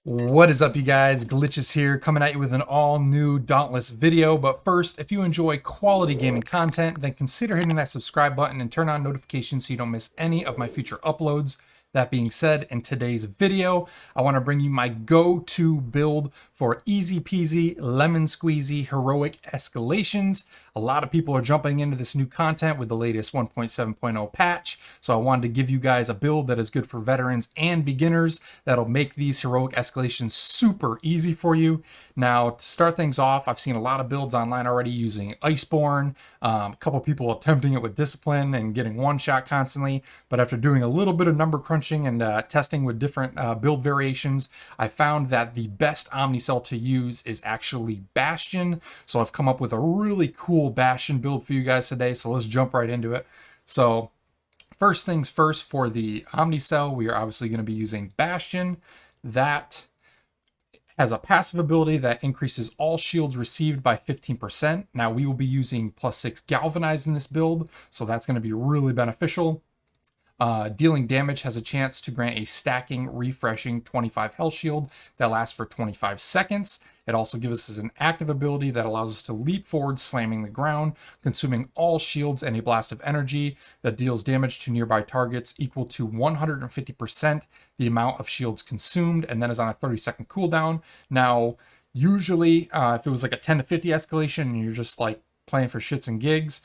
What is up, you guys? Glitchiz here, coming at you with an all-new Dauntless video. But first, if you enjoy quality gaming content, then consider hitting that subscribe button and turn on notifications so you don't miss any of my future uploads. That being said, in today's video, I want to bring you my go-to build for easy peasy, lemon squeezy, heroic escalations. A lot of people are jumping into this new content with the latest 1.7.0 patch, so I wanted to give you guys a build that is good for veterans and beginners that'll make these heroic escalations super easy for you. Now, to start things off, I've seen a lot of builds online already using Iceborne, a couple people attempting it with Discipline and getting one shot constantly, but after doing a little bit of number crunching and testing with different build variations, I found that the best omnicell to use is actually Bastion. So I've come up with a really cool Bastion build for you guys today, so let's jump right into it. So first things first, for the omnicell, we are obviously going to be using Bastion. That has a passive ability that increases all shields received by 15%. Now we will be using +6 Galvanize in this build, so that's going to be really beneficial. Dealing damage has a chance to grant a stacking, refreshing 25 health shield that lasts for 25 seconds. It also gives us an active ability that allows us to leap forward, slamming the ground, consuming all shields and a blast of energy that deals damage to nearby targets equal to 150% the amount of shields consumed, and then is on a 30-second cooldown. Now, usually, if it was like a 10 to 50 escalation and you're just like playing for shits and gigs,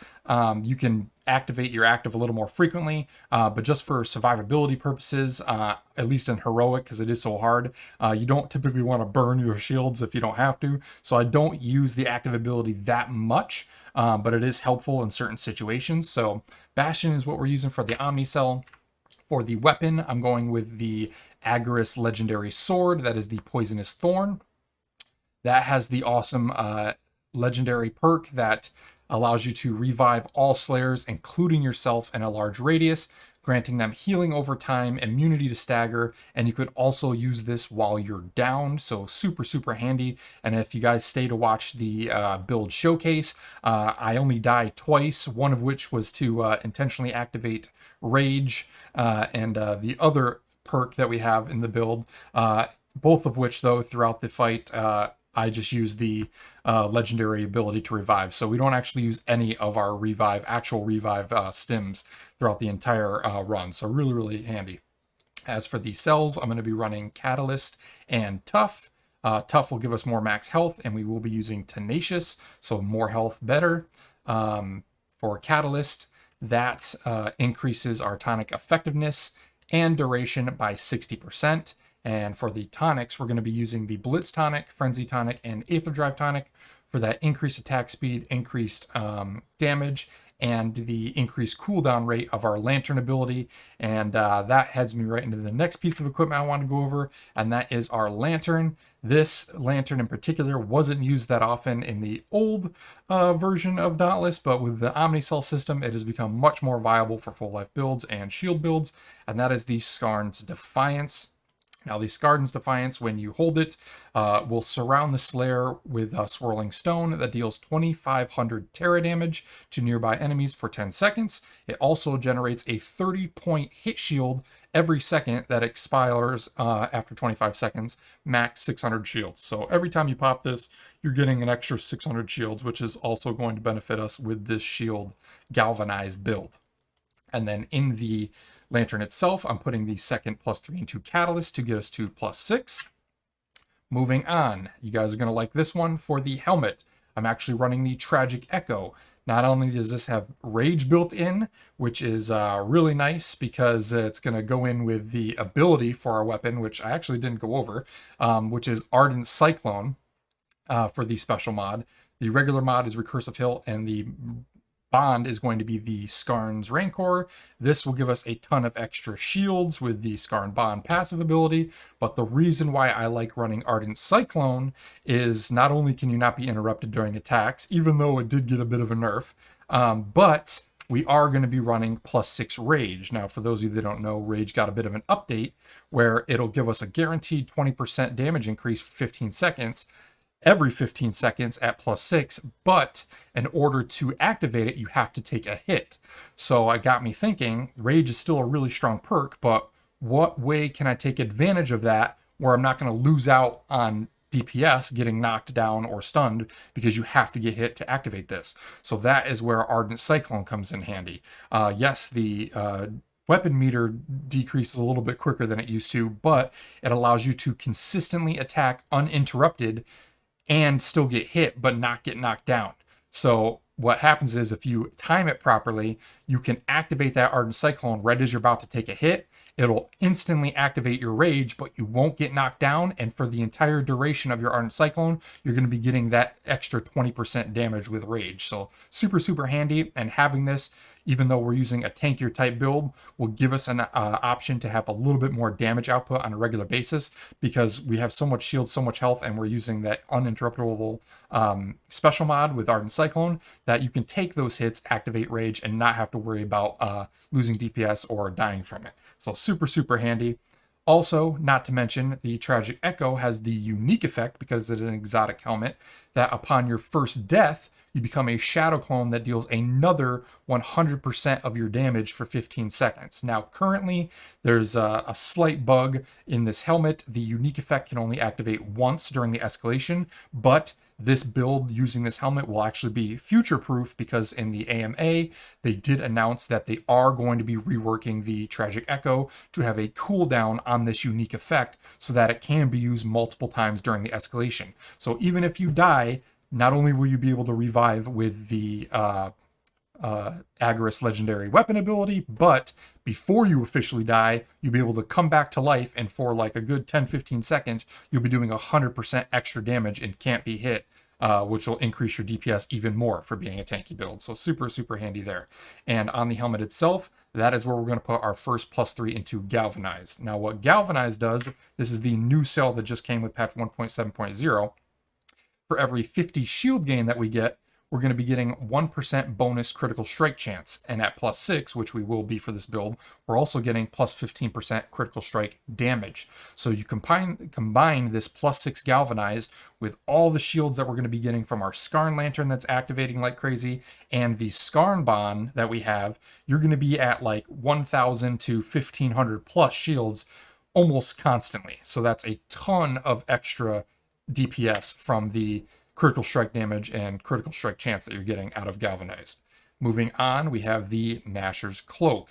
you can activate your active a little more frequently, but just for survivability purposes, at least in heroic, because it is so hard, you don't typically want to burn your shields if you don't have to, so I don't use the active ability that much, but it is helpful in certain situations. So Bastion is what we're using for the omnicell. For the weapon, I'm going with the Agorist Legendary Sword. That is the Poisonous Thorn. That has the awesome legendary perk that allows you to revive all slayers, including yourself, in a large radius, granting them healing over time, immunity to stagger, and you could also use this while you're down, so super handy. And if you guys stay to watch the build showcase, I only died twice, one of which was to intentionally activate Rage, and the other perk that we have in the build, both of which, though, throughout the fight, I just use the legendary ability to revive. So we don't actually use any of our actual revive stims throughout the entire run. So really handy. As for the cells, I'm going to be running Catalyst and Tough. Tough will give us more max health, and we will be using Tenacious, so more health better. For Catalyst, that increases our tonic effectiveness and duration by 60%. And for the tonics, we're going to be using the Blitz tonic, Frenzy tonic, and Aether Drive tonic for that increased attack speed, increased damage, and the increased cooldown rate of our Lantern ability. And that heads me right into the next piece of equipment I want to go over, and that is our Lantern. This Lantern in particular wasn't used that often in the old version of Dauntless, but with the Omnicell system, it has become much more viable for full life builds and shield builds, and that is the Skarn's Defiance. Now, the Skarn's Defiance, when you hold it, will surround the Slayer with a Swirling Stone that deals 2,500 Terra damage to nearby enemies for 10 seconds. It also generates a 30-point hit shield every second that expires after 25 seconds, max 600 shields. So every time you pop this, you're getting an extra 600 shields, which is also going to benefit us with this shield galvanized build. And then in the Lantern itself, I'm putting the second +3 and 2 Catalyst to get us to +6. Moving on, you guys are going to like this one. For the helmet, I'm actually running the Tragic Echo. Not only does this have Rage built in, which is really nice because it's going to go in with the ability for our weapon, which I actually didn't go over, which is Ardent Cyclone for the special mod. The regular mod is Recursive Hill, and the bond is going to be the Skarn's Rancor. This will give us a ton of extra shields with the Skarn Bond passive ability, but the reason why I like running Ardent Cyclone is not only can you not be interrupted during attacks, even though it did get a bit of a nerf, but we are going to be running +6 Rage. Now, for those of you that don't know, Rage got a bit of an update where it'll give us a guaranteed 20% damage increase for 15 seconds, every 15 seconds at +6, but in order to activate it, you have to take a hit. So it got me thinking, Rage is still a really strong perk, but what way can I take advantage of that where I'm not going to lose out on DPS getting knocked down or stunned because you have to get hit to activate this. So that is where Ardent Cyclone comes in handy. Yes, the weapon meter decreases a little bit quicker than it used to, but it allows you to consistently attack uninterrupted and still get hit, but not get knocked down. So what happens is if you time it properly, you can activate that Ardent Cyclone right as you're about to take a hit. It'll instantly activate your rage, but you won't get knocked down. And for the entire duration of your Ardent Cyclone, you're going to be getting that extra 20% damage with rage. So super, super handy. And having this, even though we're using a tankier type build, will give us an option to have a little bit more damage output on a regular basis because we have so much shield, so much health, and we're using that uninterruptible special mod with Ardent Cyclone that you can take those hits, activate rage, and not have to worry about losing DPS or dying from it. So super, super handy. Also, not to mention, the Tragic Echo has the unique effect, because it's an exotic helmet, that upon your first death, you become a shadow clone that deals another 100% of your damage for 15 seconds. Now, currently, there's a slight bug in this helmet. The unique effect can only activate once during the escalation, but this build using this helmet will actually be future-proof because in the AMA, they did announce that they are going to be reworking the Tragic Echo to have a cooldown on this unique effect so that it can be used multiple times during the escalation. So even if you die, not only will you be able to revive with the Agorist legendary weapon ability, but before you officially die, you'll be able to come back to life, and for like a good 10-15 seconds, you'll be doing 100% extra damage and can't be hit, which will increase your DPS even more for being a tanky build. So super, super handy there. And on the helmet itself, that is where we're going to put our first +3 into Galvanized. Now what Galvanized does, this is the new cell that just came with patch 1.7.0. For every 50 shield gain that we get, we're going to be getting 1% bonus critical strike chance. And at +6, which we will be for this build, we're also getting +15% critical strike damage. So you combine this +6 Galvanized with all the shields that we're going to be getting from our Skarn Lantern that's activating like crazy, and the Skarn Bond that we have, you're going to be at like 1,000 to 1,500 plus shields almost constantly. So that's a ton of extra DPS from the critical strike damage and critical strike chance that you're getting out of Galvanized. Moving on, we have the Gnasher's Cloak.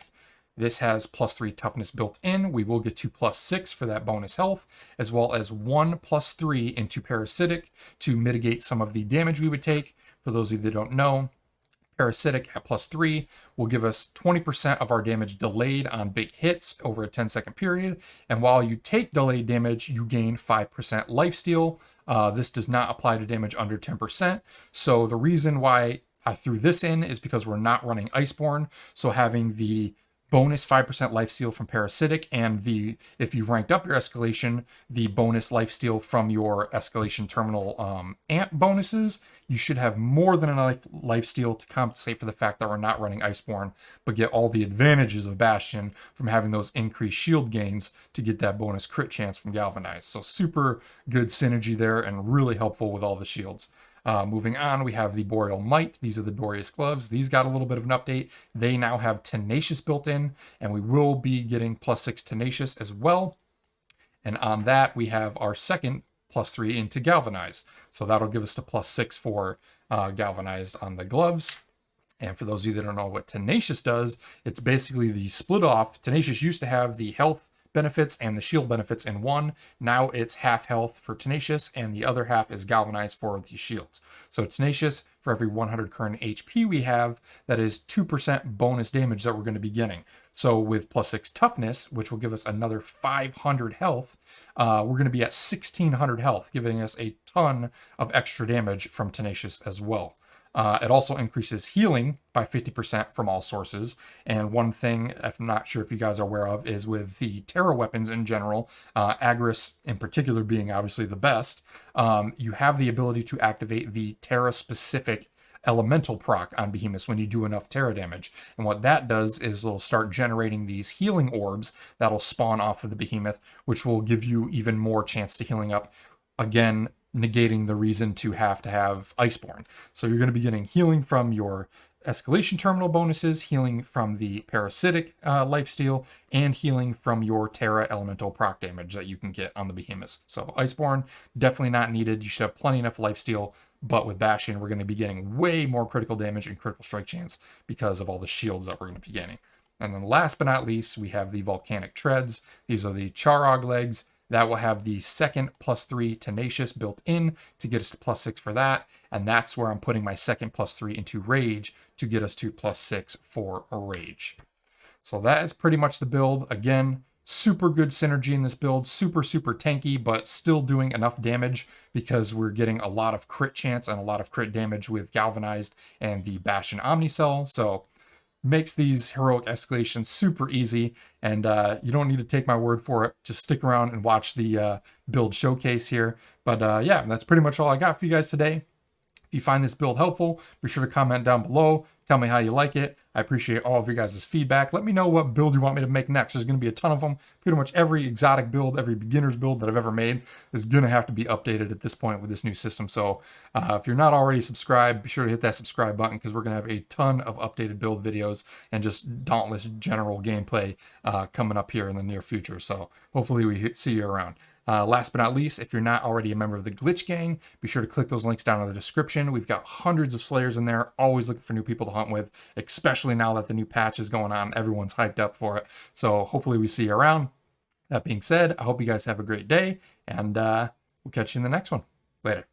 This has +3 toughness built in. We will get to +6 for that bonus health, as well as 1 +3 into Parasitic to mitigate some of the damage we would take. For those of you that don't know, Parasitic at +3 will give us 20% of our damage delayed on big hits over a 10-second period. And while you take delayed damage, you gain 5% lifesteal. This does not apply to damage under 10%. So the reason why I threw this in is because we're not running Iceborne. So having the bonus 5% lifesteal from Parasitic, and if you've ranked up your escalation, the bonus lifesteal from your escalation terminal amp bonuses, you should have more than enough lifesteal to compensate for the fact that we're not running Iceborne, but get all the advantages of Bastion from having those increased shield gains to get that bonus crit chance from Galvanized. So super good synergy there and really helpful with all the shields. Moving on, we have the Boreal Might. These are the Boreas gloves. These got a little bit of an update. They now have Tenacious built in, and we will be getting +6 Tenacious as well. And on that, we have our second +3 into Galvanized. So that'll give us the +6 for Galvanized on the gloves. And for those of you that don't know what Tenacious does, it's basically the split off. Tenacious used to have the health benefits and the shield benefits in one. Now it's half health for Tenacious, and the other half is Galvanized for the shields. So Tenacious, for every 100 current HP we have, that is 2% bonus damage that we're going to be getting. So with +6 toughness, which will give us another 500 health, we're going to be at 1,600 health, giving us a ton of extra damage from Tenacious as well. It also increases healing by 50% from all sources. And one thing I'm not sure if you guys are aware of is with the Terra weapons in general, Agorist in particular being obviously the best, you have the ability to activate the Terra-specific elemental proc on Behemoths when you do enough Terra damage. And what that does is it'll start generating these healing orbs that'll spawn off of the Behemoth, which will give you even more chance to healing up. Again, negating the reason to have Iceborne. So you're going to be getting healing from your escalation terminal bonuses, healing from the parasitic lifesteal, and healing from your Terra elemental proc damage that you can get on the behemoths. So Iceborne, definitely not needed. You should have plenty enough lifesteal, but with Bastion, we're going to be getting way more critical damage and critical strike chance because of all the shields that we're going to be getting. And then last but not least, we have the Volcanic Treads. These are the Charog legs. That will have the second +3 Tenacious built in to get us to +6 for that. And that's where I'm putting my second +3 into Rage to get us to +6 for a Rage. So that is pretty much the build. Again, super good synergy in this build. Super tanky, but still doing enough damage because we're getting a lot of crit chance and a lot of crit damage with Galvanized and the Bastion Omnicell. So makes these heroic escalations super easy, and you don't need to take my word for it. Just stick around and watch the build showcase here. But yeah, that's pretty much all I got for you guys today. If you find this build helpful, be sure to comment down below. Tell me how you like it. I appreciate all of your guys' feedback. Let me know what build you want me to make next. There's going to be a ton of them. Pretty much every exotic build, every beginner's build that I've ever made is going to have to be updated at this point with this new system. So if you're not already subscribed, be sure to hit that subscribe button because we're going to have a ton of updated build videos and just Dauntless general gameplay coming up here in the near future. So hopefully we see you around. Last but not least, if you're not already a member of the Glitch Gang, be sure to click those links down in the description. We've got hundreds of Slayers in there, always looking for new people to hunt with, especially now that the new patch is going on. Everyone's hyped up for it. So hopefully we see you around. That being said, I hope you guys have a great day, and we'll catch you in the next one. Later.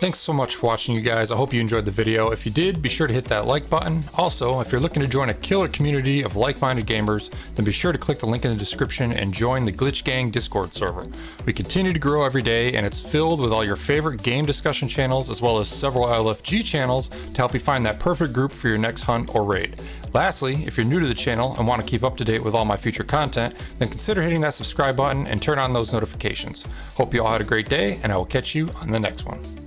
Thanks so much for watching, you guys. I hope you enjoyed the video. If you did, be sure to hit that like button. Also, if you're looking to join a killer community of like-minded gamers, then be sure to click the link in the description and join the Glitch Gang Discord server. We continue to grow every day, and it's filled with all your favorite game discussion channels, as well as several LFG channels to help you find that perfect group for your next hunt or raid. Lastly, if you're new to the channel and want to keep up to date with all my future content, then consider hitting that subscribe button and turn on those notifications. Hope you all had a great day, and I will catch you on the next one.